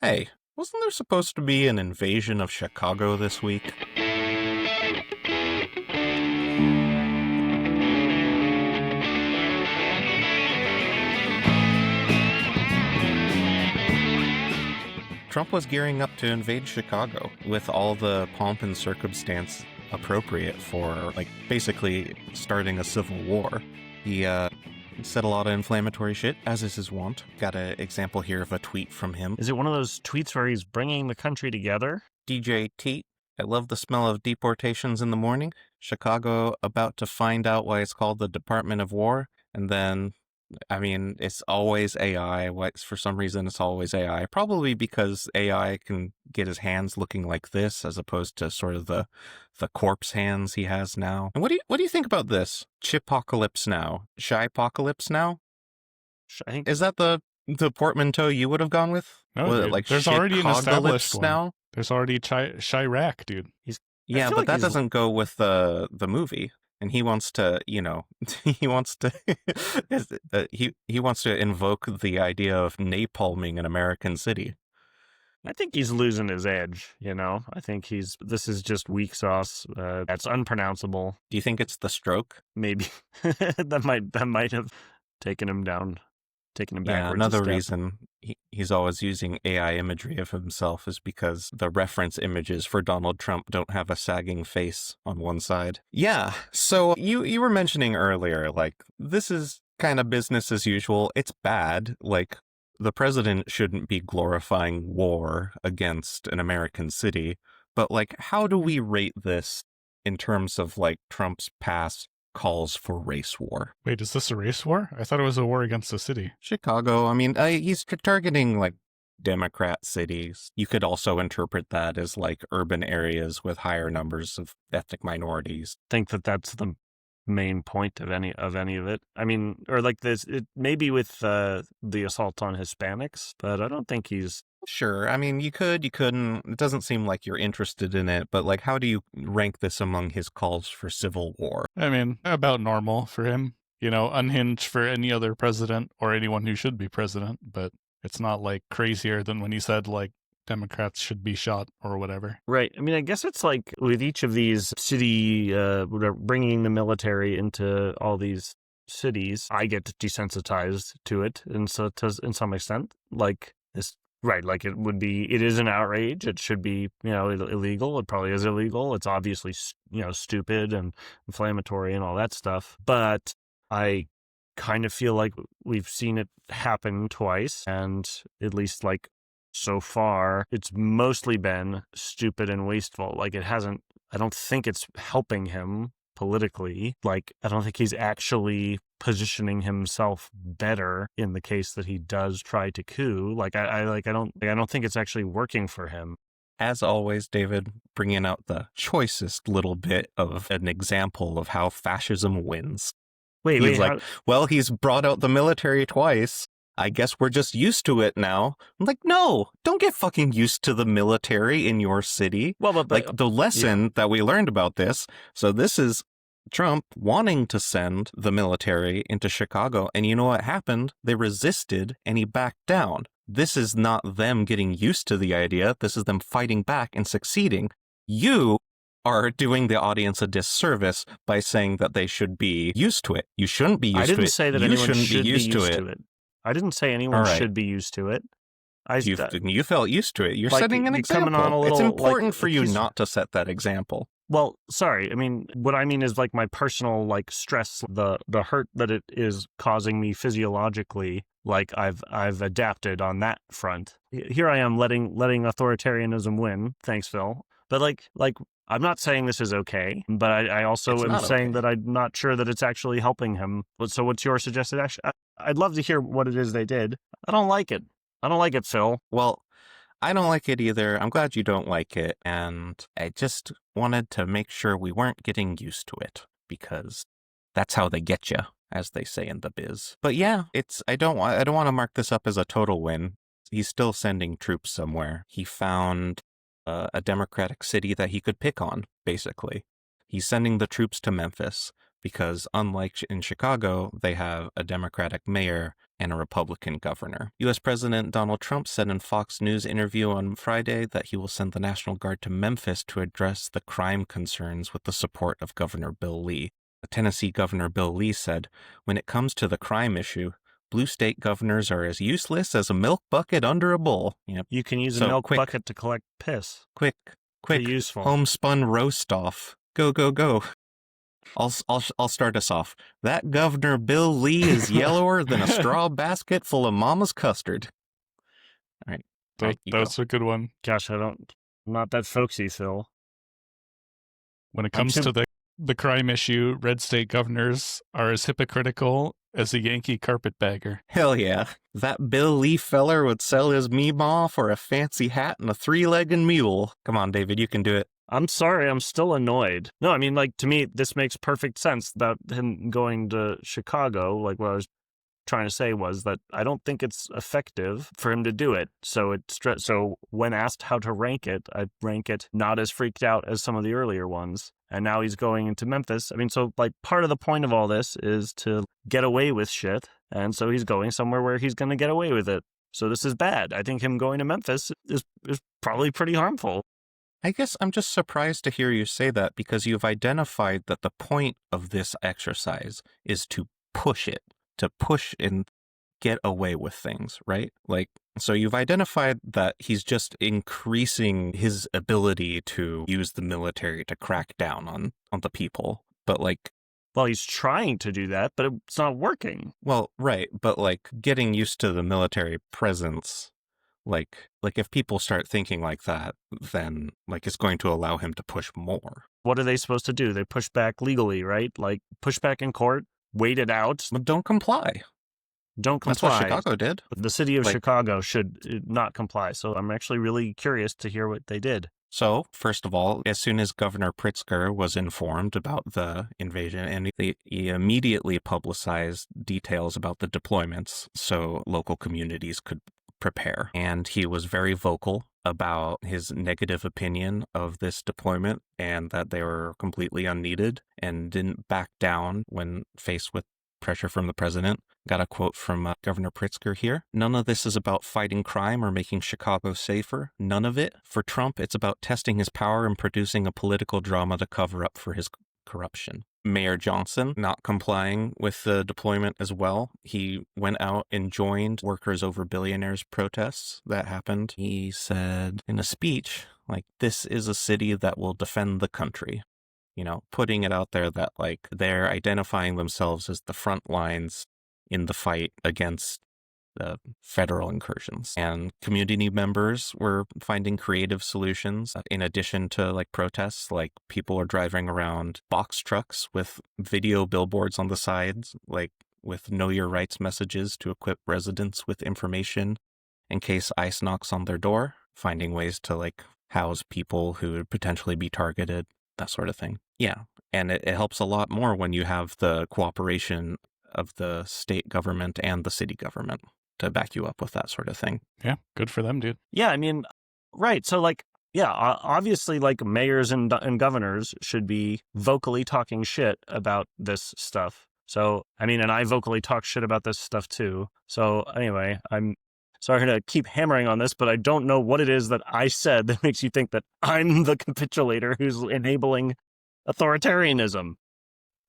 Hey, wasn't there supposed to be an invasion of Chicago this week? Trump was gearing up to invade Chicago with all the pomp and circumstance appropriate for, basically starting a civil war. He said a lot of inflammatory shit, as is his wont. Got an example here of a tweet from him. Is it one of those tweets where he's bringing the country together? DJ Teat, I love the smell of deportations in the morning. Chicago about to find out why it's called the Department of War. And then, it's always AI. For some reason, it's always AI. Probably because AI can get his hands looking like this, as opposed to sort of the corpse hands he has now. And what do you think about this? Chipocalypse now, Shypocalypse now. I think Is that the portmanteau you would have gone with? No, Was it dude, like there's already an established shitcogalypse one. now? There's already Chirac, dude. Yeah, but that doesn't go with the movie. And he wants to, he wants to, he wants to invoke the idea of napalming an American city. I think he's losing his edge, I think this is just weak sauce. That's unpronounceable. Do you think it's the stroke? Maybe. that might have taken him down, taken him backwards. Yeah, another reason he's always using AI imagery of himself is because the reference images for Donald Trump don't have a sagging face on one side. Yeah, so you were mentioning earlier, this is kind of business as usual. It's bad. The president shouldn't be glorifying war against an American city, but how do we rate this in terms of Trump's past calls for race war? Wait, is this a race war? I thought it was a war against the city. Chicago, he's targeting Democrat cities. You could also interpret that as urban areas with higher numbers of ethnic minorities. I think that's the main point of any of it. Or this, it maybe with the assault on Hispanics, but I don't think he's... Sure. You could, you couldn't. It doesn't seem like you're interested in it, but how do you rank this among his calls for civil war? About normal for him. Unhinged for any other president or anyone who should be president, but it's not crazier than when he said Democrats should be shot or whatever. Right. I guess it's with each of these city, bringing the military into all these cities, I get desensitized to it, and so in some extent, this. Right, it is an outrage. It should be, illegal. It probably is illegal. It's obviously, stupid and inflammatory and all that stuff. But I kind of feel like we've seen it happen twice. And at least so far, it's mostly been stupid and wasteful. I don't think it's helping him politically. I don't think he's actually positioning himself better in the case that he does try to coup. I don't think it's actually working for him. As always, David, bringing out the choicest little bit of an example of how fascism wins. He's he's brought out the military twice. I guess we're just used to it now. I'm no, don't get fucking used to the military in your city. Well, but the lesson that we learned about this. So this is Trump wanting to send the military into Chicago. And you know what happened? They resisted and he backed down. This is not them getting used to the idea. This is them fighting back and succeeding. You are doing the audience a disservice by saying that they should be used to it. You shouldn't be used to it. I didn't say that you anyone shouldn't should be used to it. I didn't say anyone should be used to it. You felt used to it. You're setting an example. It's important for you not to set that example. Well, sorry. What I mean is my personal stress, the hurt that it is causing me physiologically. I've adapted on that front. Here I am letting authoritarianism win. Thanks, Phil. But I'm not saying this is okay, but I also am saying that I'm not sure that it's actually helping him. So what's your suggested action? I'd love to hear what it is they did. I don't like it. I don't like it, Phil. Well, I don't like it either. I'm glad you don't like it. And I just wanted to make sure we weren't getting used to it, because that's how they get you, as they say in the biz. But yeah, I don't want to mark this up as a total win. He's still sending troops somewhere. He found a Democratic city that he could pick on, basically. He's sending the troops to Memphis because, unlike in Chicago, they have a Democratic mayor and a Republican governor. U.S. President Donald Trump said in Fox News interview on Friday that he will send the National Guard to Memphis to address the crime concerns with the support of Governor Bill Lee. Tennessee Governor Bill Lee said, "When it comes to the crime issue, blue state governors are as useless as a milk bucket under a bowl." Yep. You can use So, a milk quick. bucket to collect piss. Quick, Pretty useful. homespun roast off. Go, go, go. I'll start us off. That Governor Bill Lee is yellower than a straw basket full of mama's custard. All right. That's a good one. Gosh, I'm not that folksy, Phil. When it comes to the crime issue, red state governors are as hypocritical as a Yankee carpetbagger. Hell yeah. That Bill Lee feller would sell his meemaw for a fancy hat and a 3-legged mule. Come on, David, you can do it. I'm sorry, I'm still annoyed. No, I mean, like, to me, this makes perfect sense about him going to Chicago. Like, what I was trying to say was that I don't think it's effective for him to do it. So so when asked how to rank it, I'd rank it not as freaked out as some of the earlier ones. And now he's going into Memphis. I mean, so, like, part of the point of all this is to get away with shit. And so he's going somewhere where he's going to get away with it. So this is bad. I think him going to Memphis is probably pretty harmful. I guess I'm just surprised to hear you say that because you've identified that the point of this exercise is to push and get away with things, right? Like, so you've identified that he's just increasing his ability to use the military to crack down on the people. But like, well, he's trying to do that, but it's not working. Well, right. But like getting used to the military presence, like if people start thinking like that, then like it's going to allow him to push more. What are they supposed to do? They push back legally, right? Like push back in court, wait it out. But don't comply. Don't comply. That's what Chicago did. The city of Chicago should not comply. So I'm actually really curious to hear what they did. So, first of all, as soon as Governor Pritzker was informed about the invasion, and he immediately publicized details about the deployments so local communities could prepare. And he was very vocal about his negative opinion of this deployment and that they were completely unneeded and didn't back down when faced with pressure from the president. Got a quote from Governor Pritzker here. "None of this is about fighting crime or making Chicago safer. None of it. For Trump, it's about testing his power and producing a political drama to cover up for his corruption." Mayor Johnson not complying with the deployment as well. He went out and joined Workers Over Billionaires protests that happened. He said in a speech, like, "This is a city that will defend the country." You know, putting it out there that like they're identifying themselves as the front lines in the fight against the federal incursions. And community members were finding creative solutions in addition to like protests. Like people are driving around box trucks with video billboards on the sides, like with Know Your Rights messages to equip residents with information in case ICE knocks on their door, finding ways to like house people who would potentially be targeted, that sort of thing. Yeah. And it helps a lot more when you have the cooperation of the state government and the city government to back you up with that sort of thing. Yeah, good for them, dude. Yeah, I mean, right. So like, yeah, obviously like mayors and governors should be vocally talking shit about this stuff. So, I mean, and I vocally talk shit about this stuff too. So anyway, I'm sorry to keep hammering on this, but I don't know what it is that I said that makes you think that I'm the capitulator who's enabling authoritarianism.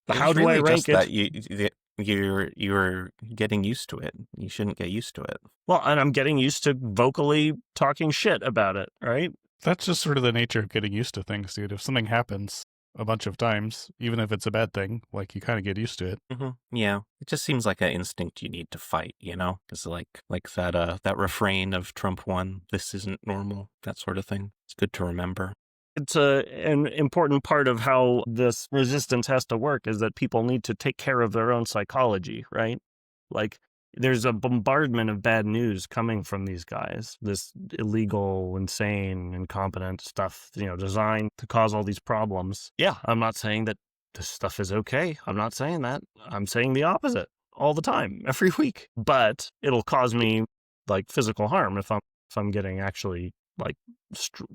How do I rank it? You're getting used to it. You shouldn't get used to it. Well, and I'm getting used to vocally talking shit about it, right? That's just sort of the nature of getting used to things, dude. If something happens a bunch of times, even if it's a bad thing, like you kind of get used to it. Mm-hmm. Yeah, it just seems like an instinct you need to fight, you know? Because like that refrain of Trump won, "This isn't normal," that sort of thing. It's good to remember. It's an important part of how this resistance has to work is that people need to take care of their own psychology, right? Like, there's a bombardment of bad news coming from these guys, this illegal, insane, incompetent stuff, you know, designed to cause all these problems. Yeah, I'm not saying that this stuff is okay. I'm not saying that. I'm saying the opposite all the time, every week. But it'll cause me, like, physical harm if I'm getting actually, like,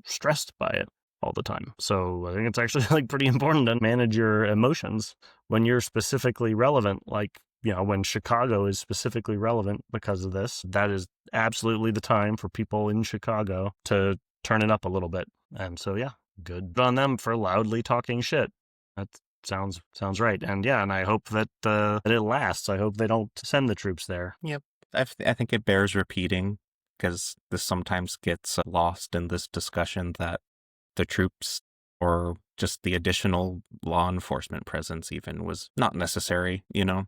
stressed by it all the time. So I think it's actually like pretty important to manage your emotions when you're specifically relevant, like when Chicago is specifically relevant because of this, that is absolutely the time for people in Chicago to turn it up a little bit. And so, yeah, good on them for loudly talking shit. That sounds right. And yeah, and I hope that it lasts. I hope they don't send the troops there. Yep. I think it bears repeating because this sometimes gets lost in this discussion that the troops or just the additional law enforcement presence even was not necessary,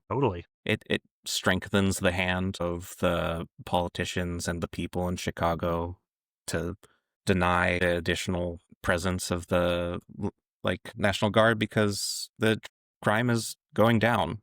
Totally. It strengthens the hand of the politicians and the people in Chicago to deny the additional presence of the National Guard because the crime is going down.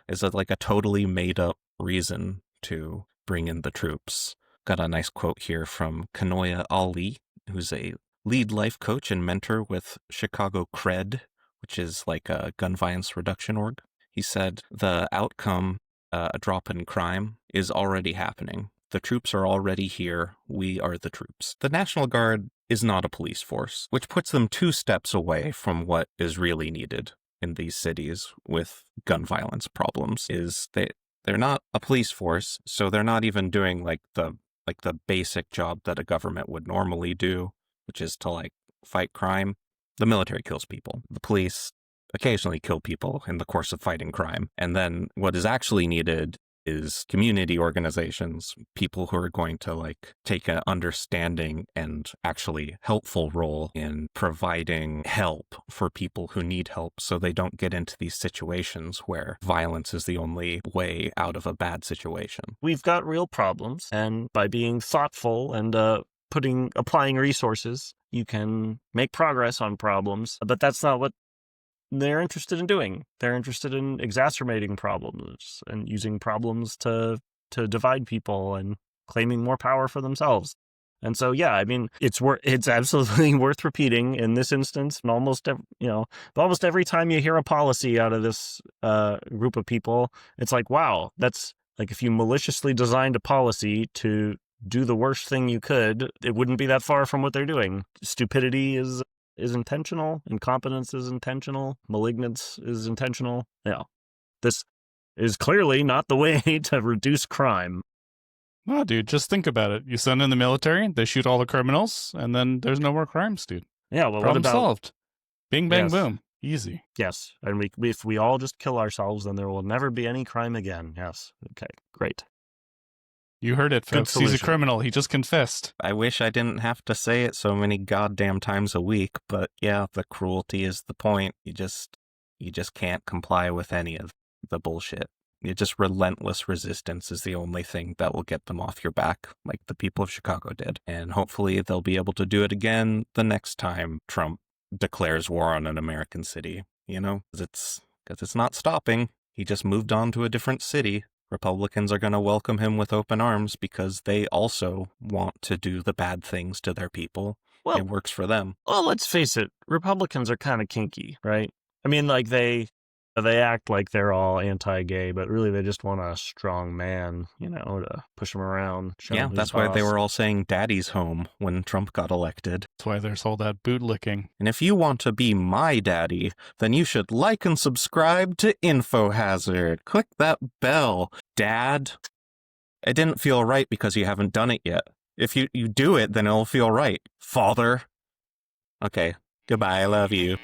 Is it like a totally made up reason to bring in the troops? Got a nice quote here from Kanoya Ali, who's a lead life coach and mentor with Chicago CRED, which is like a gun violence reduction org. He said, the outcome, a drop in crime, is already happening. The troops are already here. We are the troops. The National Guard is not a police force, which puts them 2 steps away from what is really needed in these cities with gun violence problems. They're not a police force, so they're not even doing the basic job that a government would normally do, which is to fight crime. The military kills people. The police occasionally kill people in the course of fighting crime. And then what is actually needed is community organizations, people who are going to take an understanding and actually helpful role in providing help for people who need help so they don't get into these situations where violence is the only way out of a bad situation. We've got real problems, and by being thoughtful and applying resources, you can make progress on problems, but that's not what they're interested in doing. They're interested in exacerbating problems and using problems to divide people and claiming more power for themselves. And so, yeah, I mean, it's absolutely worth repeating in this instance. And almost every time you hear a policy out of this group of people, it's like, wow, that's if you maliciously designed a policy to do the worst thing you could, it wouldn't be that far from what they're doing. Stupidity is intentional, incompetence is intentional, malignance is intentional. Yeah. This is clearly not the way to reduce crime. No, dude, just think about it. You send in the military, they shoot all the criminals, and then there's no more crimes, dude. Yeah, well, Problem what about... solved. Bing, bang, Yes. boom. Easy. Yes, and if we all just kill ourselves, then there will never be any crime again. Yes. Okay, great. You heard it, folks. He's a solution. criminal. He just confessed. I wish I didn't have to say it so many goddamn times a week, but yeah, the cruelty is the point. You just can't comply with any of the bullshit. Just relentless resistance is the only thing that will get them off your back, like the people of Chicago did. And hopefully they'll be able to do it again the next time Trump declares war on an American city, because it's not stopping. He just moved on to a different city. Republicans are going to welcome him with open arms because they also want to do the bad things to their people. Well, it works for them. Well, let's face it. Republicans are kind of kinky, right? I mean, they act like they're all anti-gay, but really they just want a strong man, to push them around. Yeah, that's why they were all saying daddy's home when Trump got elected. That's why there's all that boot licking. And if you want to be my daddy, then you should like and subscribe to InfoHazard. Click that bell. Dad, it didn't feel right because you haven't done it yet. If you do it, then it'll feel right. Father. Okay, goodbye, I love you.